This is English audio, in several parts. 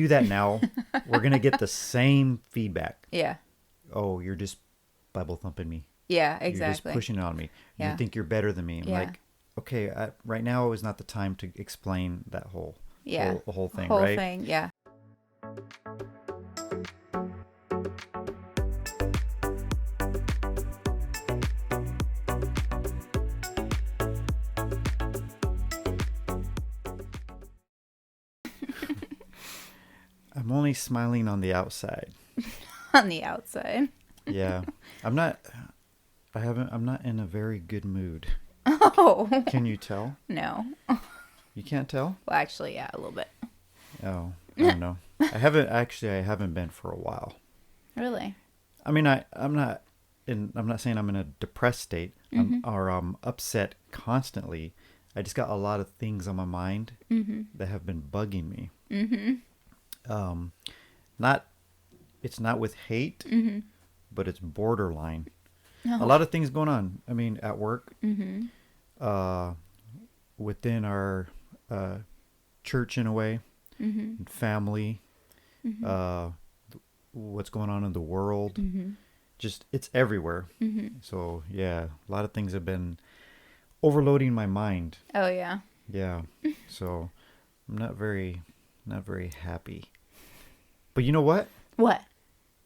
do that now, we're going to get the same feedback. Yeah. Oh, you're just Bible thumping me. Yeah, You're exactly. just pushing it on me. Yeah. You think you're better than me. I'm Yeah. like, okay, right now is not the time to explain that whole thing, whole right? thing, yeah. I'm only smiling on the outside. On the outside. Yeah. I'm not in a very good mood. Oh. Can you tell? No. You can't tell? Well, actually, yeah, a little bit. Oh, I don't know. I haven't been for a while. Really? I mean, I'm not saying I'm in a depressed state or upset constantly. I just got a lot of things on my mind that have been bugging me. It's not with hate, but it's borderline. Oh. A lot of things going on. I mean, at work, within our church in a way, and family, what's going on in the world. Just, it's everywhere. So, yeah, a lot of things have been overloading my mind. Oh, yeah. Yeah. So, I'm not very happy. But you know what? What?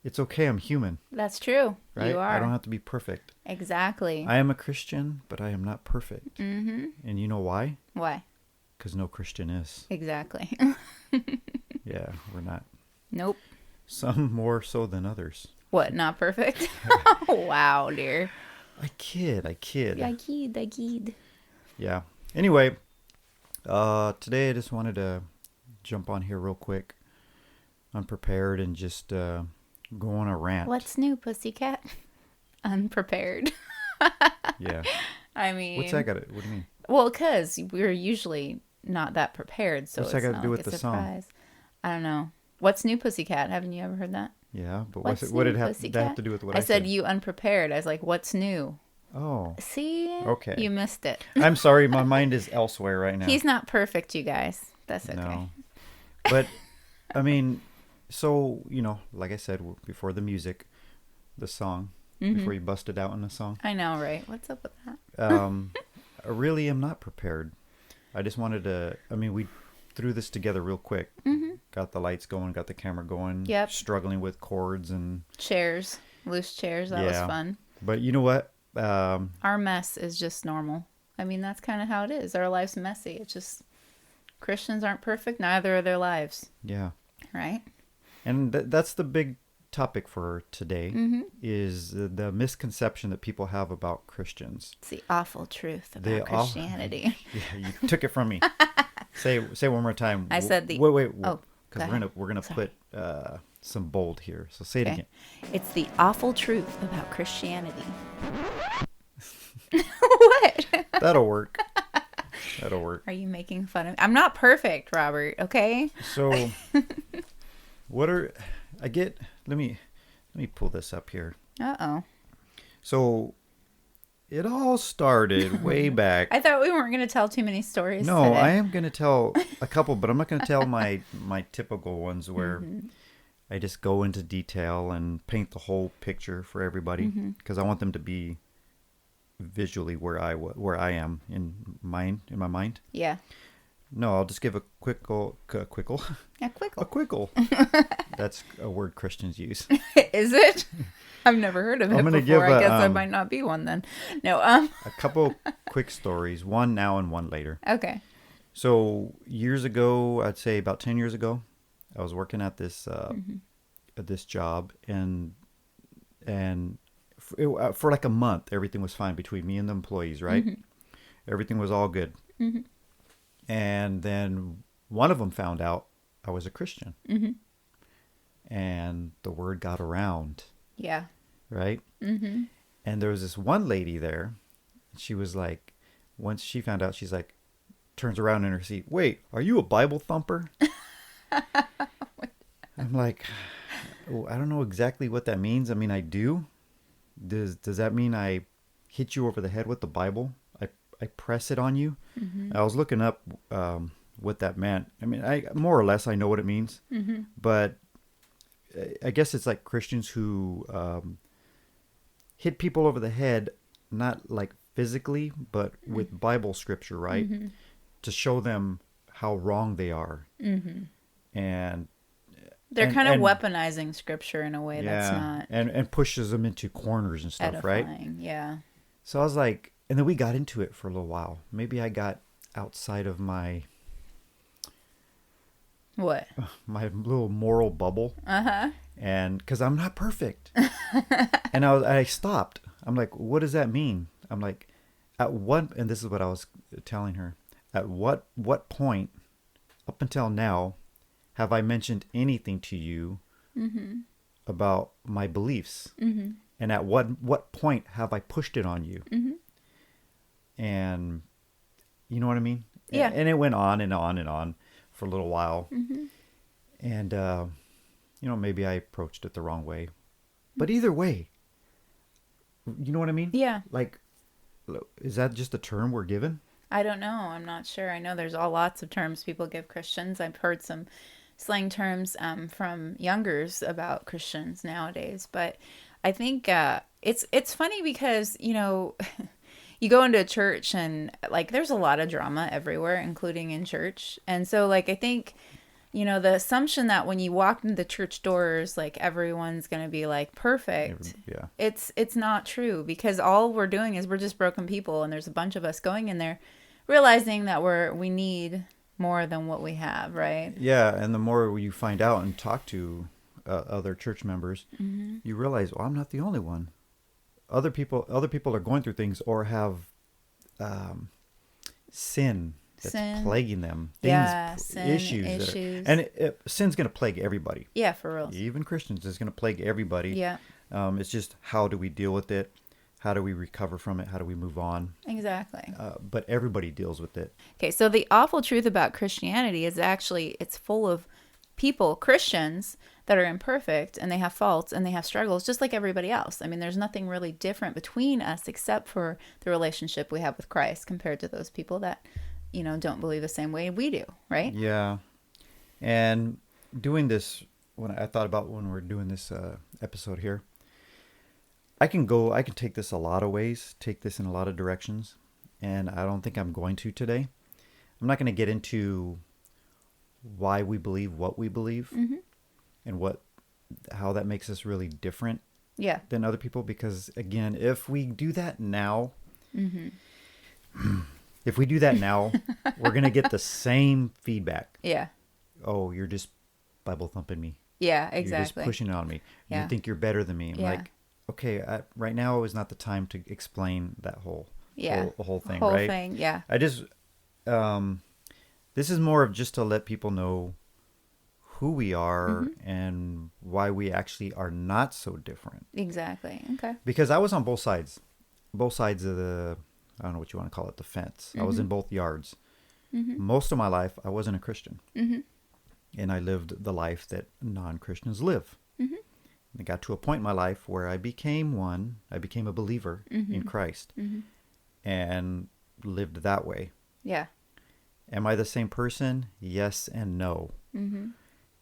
It's okay. I'm human. That's true. Right? You are. I don't have to be perfect. Exactly. I am a Christian, but I am not perfect. Mm-hmm. And you know why? Why? Because no Christian is. Exactly. Yeah, we're not. Nope. Some more so than others. What? Not perfect? Wow, dear. I kid. I kid. Yeah. Anyway, today I just wanted to jump on here real quick, unprepared, and just go on a rant. What's new, pussycat? Unprepared. Yeah. I mean... What's that got to... What do you mean? Well, because we're usually not that prepared, so What's it's that got not to do like with a the surprise. song? I don't know. What's new, pussycat? Haven't you ever heard that? Yeah, but What's what new, did that pussycat? have to do with what I I said you unprepared. I was like, what's new? Oh. See? Okay. You missed it. I'm sorry. My mind is elsewhere right now. He's not perfect, you guys. That's okay. No. But, I mean, so, like I said, before the music, the song, before you busted out in the song. I know, right? What's up with that? I really am not prepared. I just wanted to, we threw this together real quick. Got the lights going, got the camera going. Yep. Struggling with cords and... Chairs. Loose chairs. That was fun. But you know what? Our mess is just normal. I mean, that's kind of how it is. Our life's messy. It's just... Christians aren't perfect. Neither are their lives. Yeah. Right? And that's the big topic for today, is the misconception that people have about Christians. It's the awful truth about Christianity. Yeah, you took it from me. Say one more time. I said the... Wait. Oh, because we're gonna put some bold here. So say it again. It's the awful truth about Christianity. What? That'll work. Are you making fun of me? I'm not perfect, Robert. Okay. So, let me pull this up here. Uh-oh. So, it all started way back. I thought we weren't going to tell too many stories No, today. I am going to tell a couple, but I'm not going to tell my typical ones where I just go into detail and paint the whole picture for everybody, because I want them to be visually where I am in my mind. Yeah. No, I'll just give a quickle. A quickle. A quickle. That's a word Christians use. Is it? I've never heard of it before. I guess I might not be one then. No. A couple quick stories. One now and one later. Okay. So years ago, I'd say about 10 years ago, I was working at this at this job, and for like a month, everything was fine between me and the employees, right? Everything was all good. And then one of them found out I was a Christian. And the word got around. Yeah. Right? And there was this one lady there. She was like, once she found out, she's like, turns around in her seat. Wait, are you a Bible thumper? I'm like, oh, I don't know exactly what that means. I mean, I do. Does that mean I hit you over the head with the Bible? I press it on you? I was looking up what that meant. I mean, I more or less I know what it means, but I guess it's like Christians who hit people over the head, not like physically, but with Bible scripture, right? To show them how wrong they are. And They're kind of and weaponizing scripture in a way that's yeah, not and pushes them into corners and stuff, right? edifying. Yeah. So I was like, and then we got into it for a little while. Maybe I got outside of my What? little moral bubble, and because I'm not perfect, and I stopped. I'm like, what does that mean? I'm like, at what? And this is what I was telling her. At what point, up until now, have I mentioned anything to you about my beliefs? And at what point have I pushed it on you? And you know what I mean? Yeah. And it went on and on and on for a little while. And, maybe I approached it the wrong way. But either way, you know what I mean? Yeah. Like, is that just a term we're given? I don't know. I'm not sure. I know there's all lots of terms people give Christians. I've heard some slang terms from youngers about Christians nowadays. But I think it's funny because, you go into a church and like there's a lot of drama everywhere, including in church. And so like I think, the assumption that when you walk into the church doors, like everyone's going to be like perfect. Yeah. It's not true, because all we're doing is we're just broken people, and there's a bunch of us going in there realizing that we need more than what we have, right? Yeah, and the more you find out and talk to other church members, you realize, well, I'm not the only one. Other people are going through things or have sin that's plaguing them. Issues. And sin's going to plague everybody. Yeah, for real. Even Christians, it's going to plague everybody. Yeah. It's just, how do we deal with it? How do we recover from it? How do we move on? Exactly. But everybody deals with it. Okay, so the awful truth about Christianity is actually it's full of people, Christians, that are imperfect, and they have faults and they have struggles just like everybody else. I mean, there's nothing really different between us except for the relationship we have with Christ compared to those people that, don't believe the same way we do, right? Yeah. And doing this, when I thought about when we're doing this episode here, I can take this a lot of ways, take this in a lot of directions, and I don't think I'm going to today. I'm not going to get into why we believe what we believe and how that makes us really different than other people, because again, if we do that now, we're going to get the same feedback. Yeah. Oh, you're just Bible thumping me. Yeah, exactly. You're just pushing it on me. Yeah. You think you're better than me. I'm like, okay, right now is not the time to explain that whole thing, right? Yeah. I just, this is more of just to let people know who we are and why we actually are not so different. Exactly. Okay. Because I was on both sides of the, I don't know what you want to call it, the fence. I was in both yards. Most of my life, I wasn't a Christian. And I lived the life that non-Christians live. I got to a point in my life where I became a believer in Christ and lived that way. Yeah. Am I the same person? Yes and no.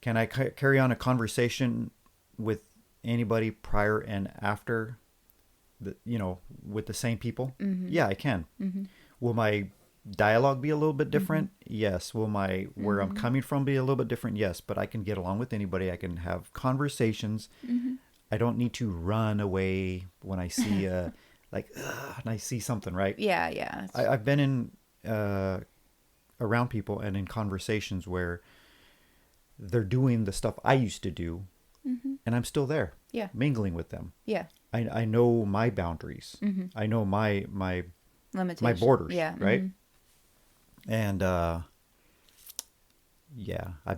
Can I carry on a conversation with anybody prior and after, with the same people? Yeah, I can. Will my dialogue be a little bit different? Yes. Will where I'm coming from be a little bit different? Yes. But I can get along with anybody. I can have conversations. I don't need to run away when I see and I see something, right? Yeah, yeah. I've been in around people and in conversations where they're doing the stuff I used to do, and I'm still there. Yeah. Mingling with them. Yeah. I know my boundaries. I know my limitations, my borders. Yeah. Right. And I've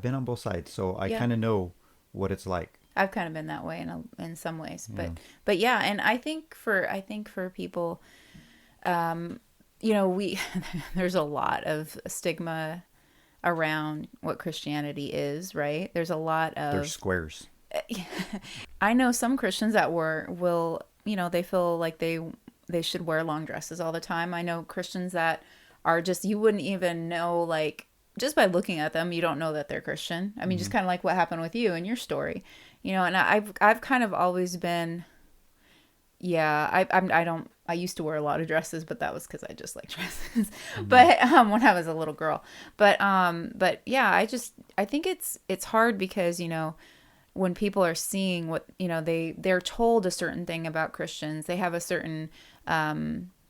been on both sides, so I kind of know what it's like. I've kind of been that way in some ways, but yeah, and I think for people, there's a lot of stigma around what Christianity is, right? There's a lot of... There's squares. I know some Christians that will, they feel like they should wear long dresses all the time. I know Christians that are just, you wouldn't even know, like, just by looking at them, you don't know that they're Christian. I mean, just kind of like what happened with you and your story, and I've kind of always been, yeah, I don't, I used to wear a lot of dresses, but that was because I just like dresses, but, when I was a little girl, but yeah, I think it's hard because, when people are seeing what, they're told a certain thing about Christians, they have a certain,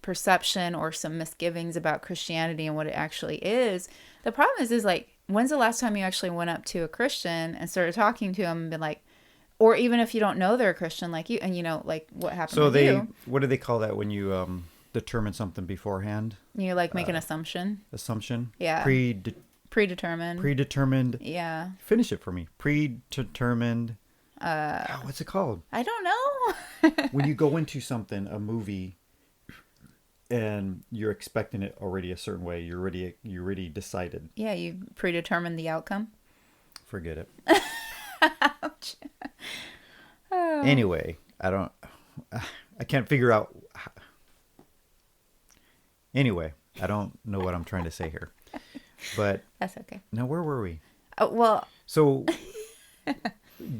perception or some misgivings about Christianity and what it actually is. The problem is like, when's the last time you actually went up to a Christian and started talking to them and been like, or even if you don't know they're a Christian like you, and like what happened with you. What do they call that when you determine something beforehand? You like make an assumption. Assumption. Yeah. Predetermined. Predetermined. Yeah. Finish it for me. Predetermined. What's it called? I don't know. When you go into something, a movie, and you're expecting it already a certain way, you already decided. Yeah, you predetermined the outcome. Forget it. Ouch. Oh. Anyway, I can't figure out. Anyway, I don't know what I'm trying to say here, but that's okay. Now, where were we? Oh, well. So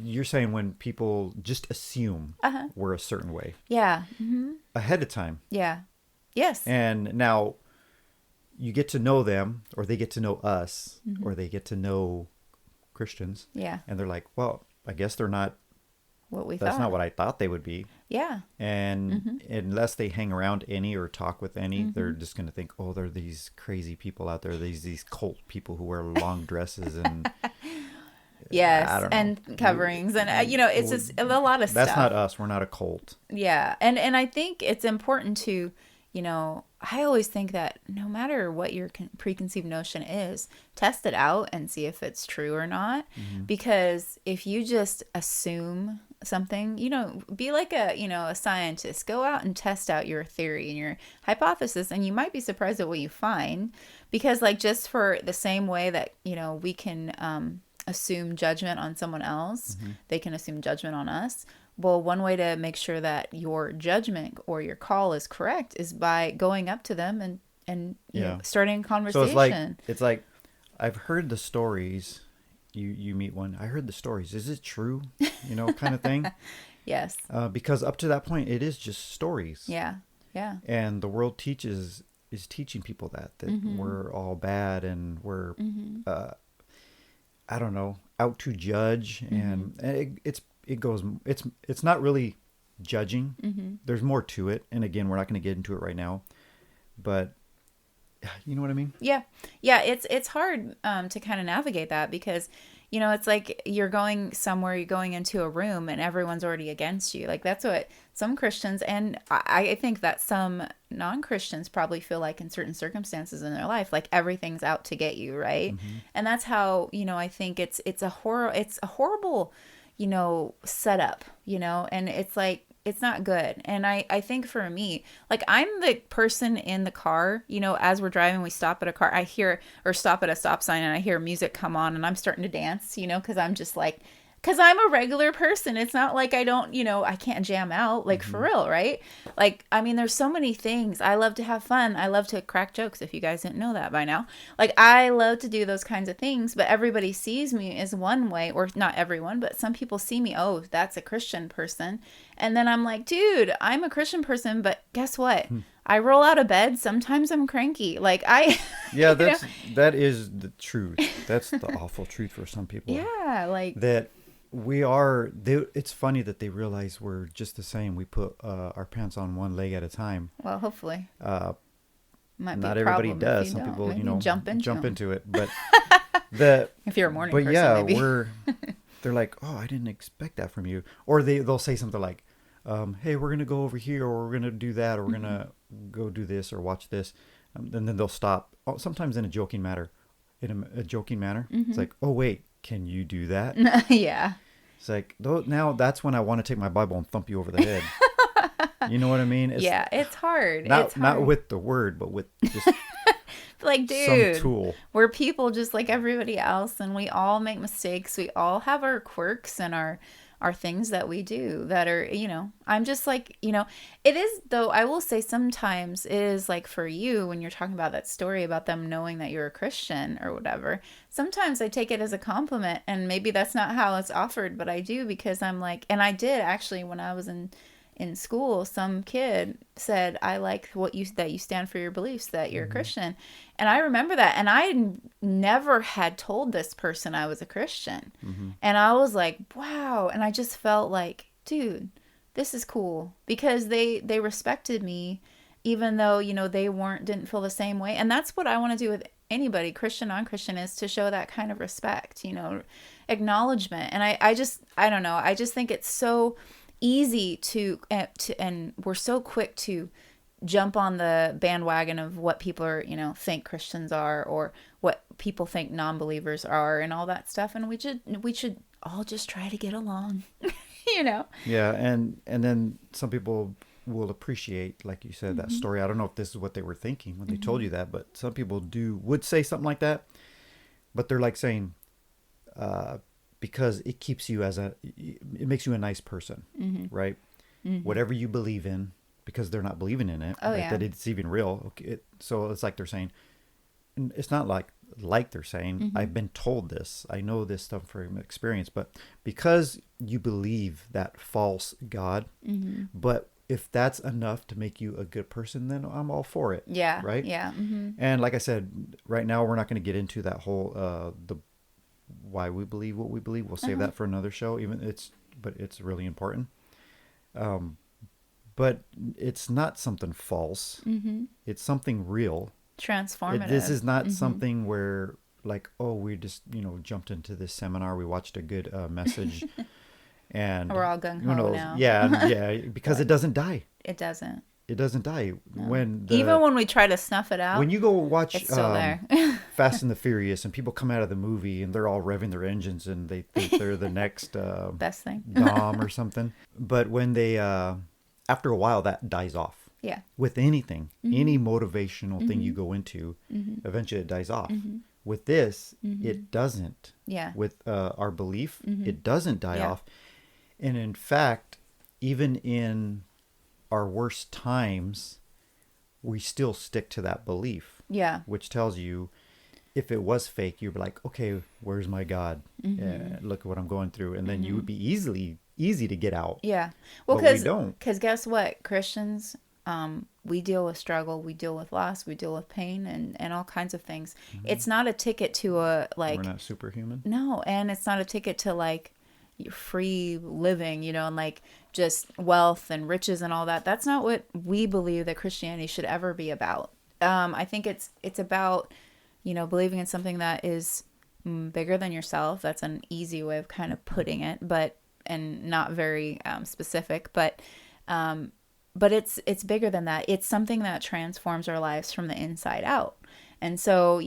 you're saying when people just assume we're a certain way. Yeah. Ahead of time. Yeah. Yes. And now you get to know them, or they get to know us, or they get to know Christians. Yeah. And they're like, well, I guess they're not what we that's thought. not what I thought they would be. Yeah. And unless they hang around any or talk with any, they're just going to think, oh, there are these crazy people out there, these cult people who wear long dresses and yes, and coverings, and it's just a lot of stuff. That's not us. We're not a cult. Yeah, and I think it's important to, I always think that no matter what your preconceived notion is, test it out and see if it's true or not. Because if you just assume something, be like a scientist. Go out and test out your theory and your hypothesis, and you might be surprised at what you find. Because like, just for the same way that, we can assume judgment on someone else, they can assume judgment on us. Well, one way to make sure that your judgment or your call is correct is by going up to them and starting a conversation. So it's like I've heard the stories. You meet one. I heard the stories. Is it true? Kind of thing. Yes. Because up to that point, it is just stories. Yeah. Yeah. And the world is teaching people that we're all bad and we're I don't know, out to judge, and it's not really judging. There's more to it, and again, we're not going to get into it right now, but you know what I mean? Yeah. It's hard to kind of navigate that because it's like you're going somewhere, you're going into a room, and everyone's already against you. Like that's what some Christians, and I think that some non-Christians probably feel like in certain circumstances in their life, like everything's out to get you, right? And that's how I think it's a horrible setup, and it's like, it's not good. And I think for me, like I'm the person in the car, as we're driving, we stop at a car, stop at a stop sign, and I hear music come on and I'm starting to dance, because I'm just like, because I'm a regular person. It's not like I don't, I can't jam out, like for real, right? Like, I mean, there's so many things. I love to have fun. I love to crack jokes, if you guys didn't know that by now. Like, I love to do those kinds of things, but everybody sees me as one way, or not everyone, but some people see me, oh, that's a Christian person. And then I'm like, dude, I'm a Christian person, but guess what? I roll out of bed. Sometimes I'm cranky. Like yeah, that is the truth. That's the awful truth for some people. Yeah, like that. It's funny that they realize we're just the same. We put our pants on one leg at a time. Well, hopefully. Might not everybody does. Some people, jump into it. But if you're a morning person, yeah, maybe. They're like, oh, I didn't expect that from you. Or they'll say something like, hey, we're gonna go over here, or we're gonna do that, or we're gonna go do this, or watch this, and then they'll stop. Oh, sometimes in a joking manner. It's like, oh wait, can you do that? Yeah. It's like, now that's when I want to take my Bible and thump you over the head. You know what I mean? It's hard. Not with the word, but with just like, dude, some tool. We're people just like everybody else, and we all make mistakes. We all have our quirks and our are things that we do that are, I'm just like, it is, though, I will say sometimes it is like for you when you're talking about that story about them knowing that you're a Christian or whatever. Sometimes I take it as a compliment, and maybe that's not how it's offered, but I do, because I'm like, and I did actually when I was in school, some kid said, I like that you stand for your beliefs, that you're a Christian. And I remember that. And never had told this person I was a Christian. And I was like, wow. And I just felt like, dude, this is cool, because they respected me, even though, they didn't feel the same way. And that's what I want to do with anybody, Christian, non-Christian, is to show that kind of respect, acknowledgement. And I don't know. I just think it's so easy to and we're so quick to jump on the bandwagon of what people are, think Christians are, or what people think non-believers are, and all that stuff. And we should all just try to get along, Yeah, and then some people will appreciate, like you said, that story. I don't know if this is what they were thinking when they told you that, but some people would say something like that, but they're like saying, because it keeps you it makes you a nice person, right? Whatever you believe in, because they're not believing in it, that it's even real. Okay, so it's like they're saying, it's not like they're saying, I've been told this, I know this stuff from experience, but because you believe that false God, but if that's enough to make you a good person, then I'm all for it. Yeah. Right. Yeah. And like I said, right now we're not going to get into that whole why we believe what we believe. We'll save that for another show. But it's really important. But it's not something false. It's something real. Transformative. This is not something where, like, oh, we just jumped into this seminar, we watched a good message, and we're all gung ho now. Yeah, because it doesn't die. It doesn't. It doesn't die. No. Even when we try to snuff it out, when you go watch it's still there. Fast and the Furious, and people come out of the movie and they're all revving their engines and they think they're the next best thing, Dom or something. But when they after a while, that dies off. Yeah. With anything, any motivational thing you go into, eventually it dies off. With this, it doesn't. Yeah. With our belief, it doesn't die off. And in fact, even in our worst times, we still stick to that belief. Yeah. Which tells you, if it was fake, you'd be like, okay, where's my God? Look at what I'm going through. And then you would be easy to get out. Yeah. Well, but we don't. Because guess what? Christians, we deal with struggle, we deal with loss, we deal with pain, and all kinds of things. It's not a ticket to we're not superhuman. No, and it's not a ticket to like free living, and like just wealth and riches and all that. That's not what we believe that Christianity should ever be about. I think it's about, believing in something that is bigger than yourself. That's an easy way of kind of putting it, and not very specific, but it's bigger than that. It's something that transforms our lives from the inside out. And so,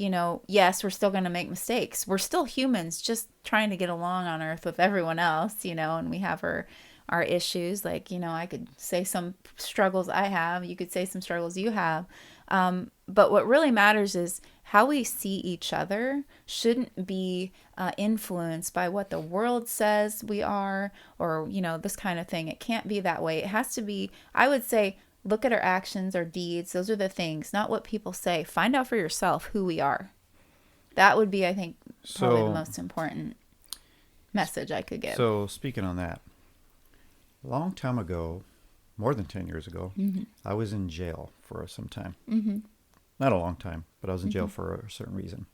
yes, we're still going to make mistakes. We're still humans just trying to get along on earth with everyone else, and we have our issues. Like, I could say some struggles I have, you could say some struggles you have. But what really matters is how we see each other shouldn't be influenced by what the world says we are, or, this kind of thing. It can't be that way. It has to be, I would say, look at our actions, our deeds. Those are the things, not what people say. Find out for yourself who we are. That would be, I think, probably the most important message I could give. So speaking on that, a long time ago, more than 10 years ago, I was in jail for some time. Not a long time, but I was in jail for a certain reason.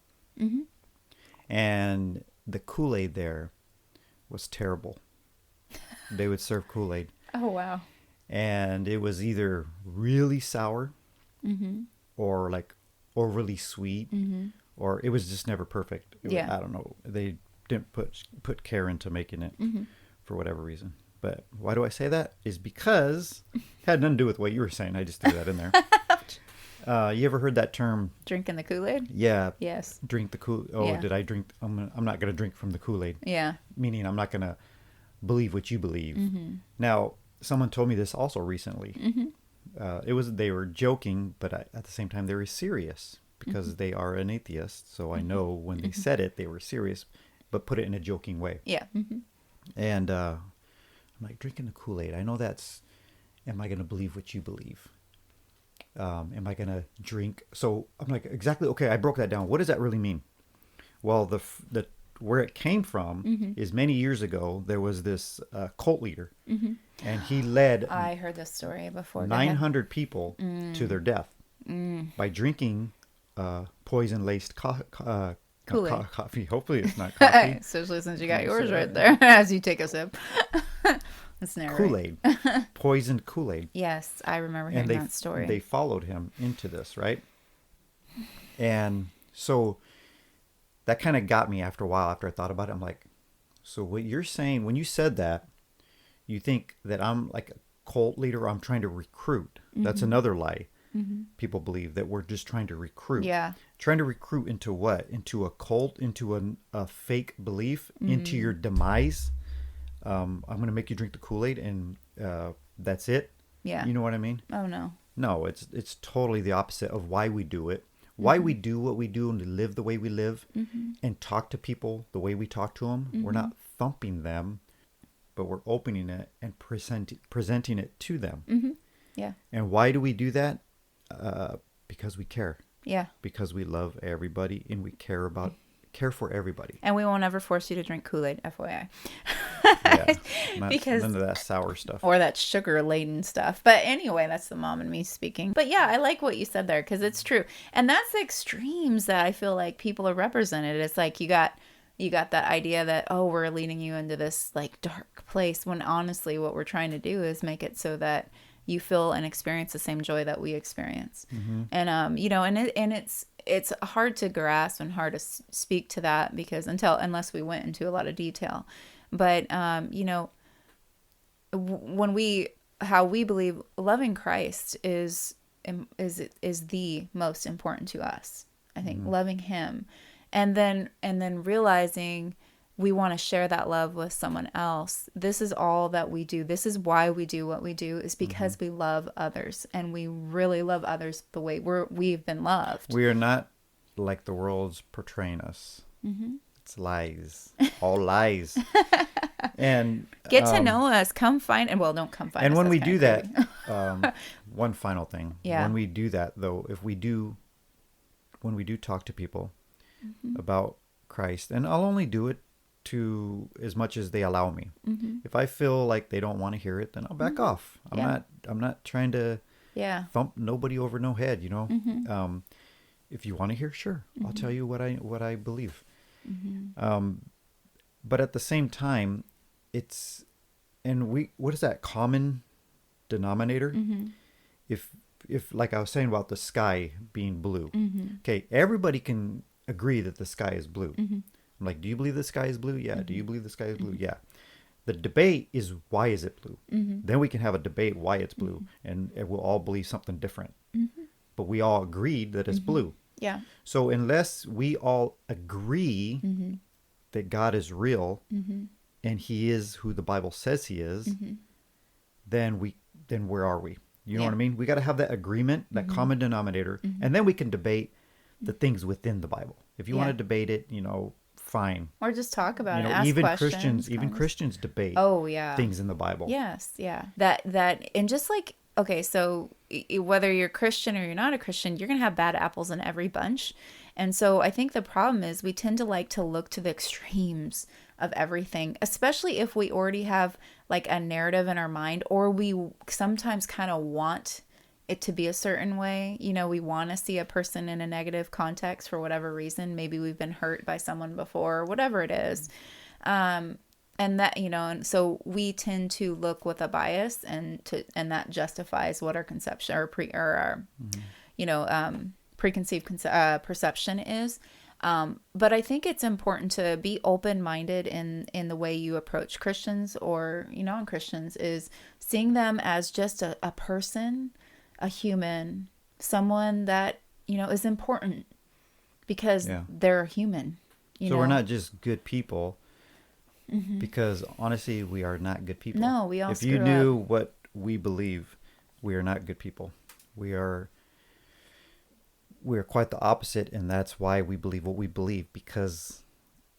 And the Kool-Aid there was terrible. They would serve Kool-Aid. Oh, wow. And it was either really sour or like overly sweet, or it was just never perfect. I don't know. They didn't put care into making it for whatever reason. But why do I say that? Is because it had nothing to do with what you were saying. I just threw that in there. You ever heard that term? Drinking the Kool-Aid? Yeah. Yes. Drink the Kool-Aid. Oh, yeah. Did I drink? I'm not going to drink from the Kool-Aid. Yeah. Meaning I'm not going to believe what you believe. Now, someone told me this also recently. They were joking, but at the same time they were serious because they are an atheist. So I know when they said it, they were serious, but put it in a joking way. Yeah. And I'm like, drinking the Kool-Aid. I know that's, am I going to believe what you believe? Am I going to drink? So I'm like, exactly. Okay. I broke that down. What does that really mean? Well, the where it came from is many years ago, there was this cult leader, and he led I heard this story before. 900 people to their death by drinking poison-laced Kool-Aid. coffee. Hopefully it's not coffee. Especially since you got yours right there as you take a sip. Let's narrate. Kool-Aid. Poisoned Kool-Aid. Yes, I remember hearing that story. They followed him into this, right? And so that kind of got me after a while, after I thought about it. I'm like, so what you're saying, when you said that, you think that I'm like a cult leader, or I'm trying to recruit. That's another lie. People believe that we're just trying to recruit. Yeah. Trying to recruit into what? Into a cult, into a fake belief, into your demise. I'm going to make you drink the Kool-Aid and that's it. Yeah. You know what I mean? Oh, no. No, it's totally the opposite of why we do it. Why we do what we do and live the way we live and talk to people the way we talk to them. We're not thumping them, but we're opening it and presenting it to them. Yeah. And why do we do that? Because we care. Yeah. Because we love everybody and we care for everybody. And we won't ever force you to drink Kool-Aid, FYI. Yeah. Because none of that sour stuff. Or that sugar-laden stuff. But anyway, that's the mom and me speaking. But yeah, I like what you said there because it's true. And that's the extremes that I feel like people are represented. It's like you got that idea that, oh, we're leading you into this like dark place, when honestly what we're trying to do is make it so that you feel and experience the same joy that we experience. And it's hard to grasp and hard to speak to that because unless we went into a lot of detail. But how we believe loving Christ is the most important to us. I think loving him, and then realizing we want to share that love with someone else. This is all that we do. This is why we do what we do, is because we love others, and we really love others the way we've been loved. We are not like the world's portraying us. It's lies, all lies. And get to know us. Come find, and don't come find us. And when we That's do kinda that, creepy. one final thing. Yeah. When we do that, though, when we do talk to people about Christ, and I'll only do it to as much as they allow me. If I feel like they don't want to hear it, then I'll back off. I'm not trying to thump nobody over no head, you know. If you want to hear, sure, I'll tell you what I believe. But at the same time, what is that common denominator? If like I was saying about the sky being blue, okay, everybody can agree that the sky is blue. I'm like, do you believe the sky is blue? Yeah. Do you believe the sky is blue? Yeah. The debate is, why is it blue? Then we can have a debate why it's blue, and we'll all believe something different. But we all agreed that it's blue. Yeah. So unless we all agree that God is real and he is who the Bible says he is, then where are we? You know what I mean? We got to have that agreement, that common denominator, and then we can debate the things within the Bible. If you want to debate it, fine. Or just talk about it. Ask even questions. Christians debate things in the Bible. Yes, yeah. That and just like, okay, so whether you're Christian or you're not a Christian, you're going to have bad apples in every bunch. And so I think the problem is we tend to like to look to the extremes of everything, especially if we already have like a narrative in our mind, or we sometimes kind of want it to be a certain way. We want to see a person in a negative context for whatever reason. Maybe we've been hurt by someone before, or whatever it is. And that, and so we tend to look with a bias, and that justifies what our conception or preconceived perception is. But I think it's important to be open-minded in the way you approach Christians or non-Christians, is seeing them as just a person, a human, someone that, is important because they're a human. We're not just good people, because honestly, we are not good people. No, we all If you knew what we believe, we are not good people. We are quite the opposite, and that's why we believe what we believe, because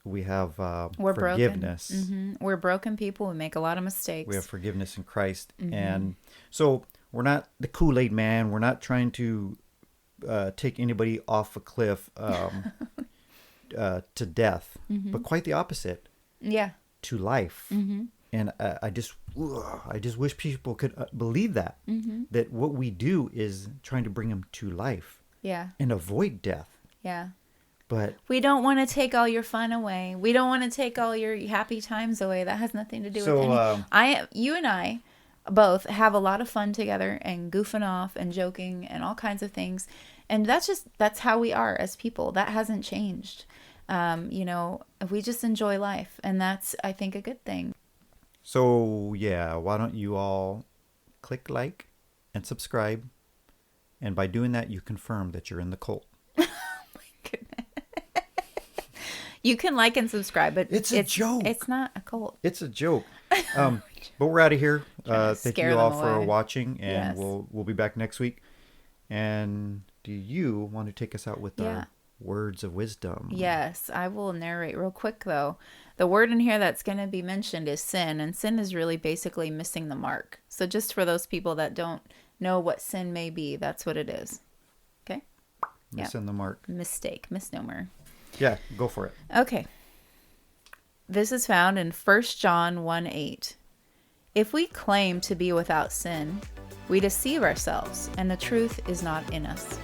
we have We're forgiveness. broken. We're broken people. We make a lot of mistakes. We have forgiveness in Christ. And so we're not the Kool-Aid man. We're not trying to take anybody off a cliff to death, but quite the opposite. Yeah. To life. And I just wish people could believe that, that what we do is trying to bring them to life. Yeah. And avoid death. Yeah. But we don't want to take all your fun away. We don't want to take all your happy times away. That has nothing to do with anything. You and I both have a lot of fun together and goofing off and joking and all kinds of things. And that's how we are as people. That hasn't changed. We just enjoy life, and that's, I think, a good thing. So yeah, why don't you all click like and subscribe, and by doing that you confirm that you're in the cult. Oh my goodness. You can like and subscribe, but it's a joke. It's not a cult. It's a joke. But we're out of here. Thank you all for watching, and we'll be back next week. And do you want to take us out with our words of wisdom? Yes, I will narrate real quick though. The word in here that's going to be mentioned is sin, and sin is really basically missing the mark. So just for those people that don't know what sin may be, that's what it is. Okay? Missing the mark. Mistake, misnomer. Yeah, go for it. Okay. This is found in 1 John 1:8. If we claim to be without sin, we deceive ourselves, and the truth is not in us.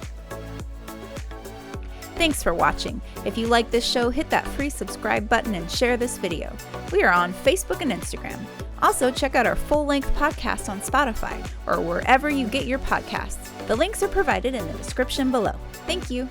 Thanks for watching. If you like this show, hit that free subscribe button and share this video. We are on Facebook and Instagram. Also, check out our full-length podcast on Spotify or wherever you get your podcasts. The links are provided in the description below. Thank you.